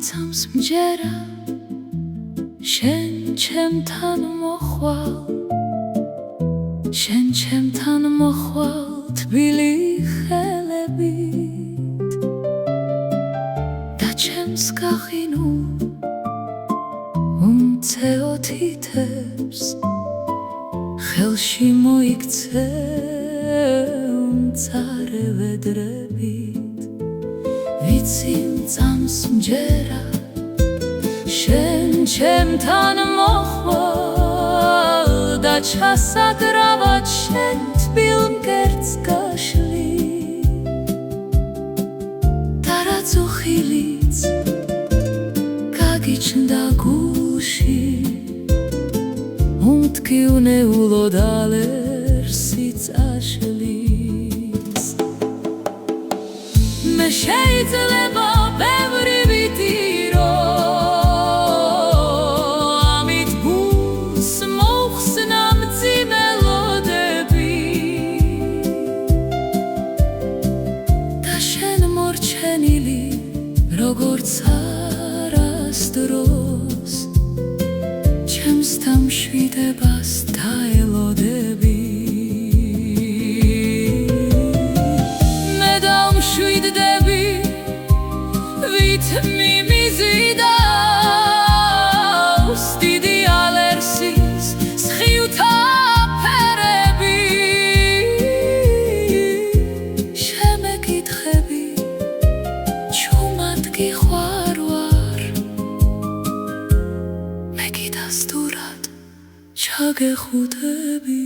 მიცავს მჯერა შენ ჩემთან მოხვალ შენ ჩემთან მოხვალ თბილი ხელებით და ჩემს გახინულ უმცეო თითებს ხელში მოიქცე უმცარე ვედრებით ვიცი მწამს მჯერა შენ ჩემთან მოხვალ და ჩასაგრავად შენ თბილ მკერდს გაშლი და რაც უხილიც გაგიჩნდა გულში უმტკივნეულოდ ალერსი წაშლის მე შეიძლება ბევრი ვიტირო ამით გულს მოხსნა მძიმე ლოდები და შენ მორჩენილი როგორც არასდროს ჩემს დამშვიდებას დაელოდები მე დამშვიდდები ვით მიმიზიდავს დიდი ალერსის სხივთა ფერები შემეკითხები ჩუმად გიყვარ მე კიდასტურად ჩაგეხუტები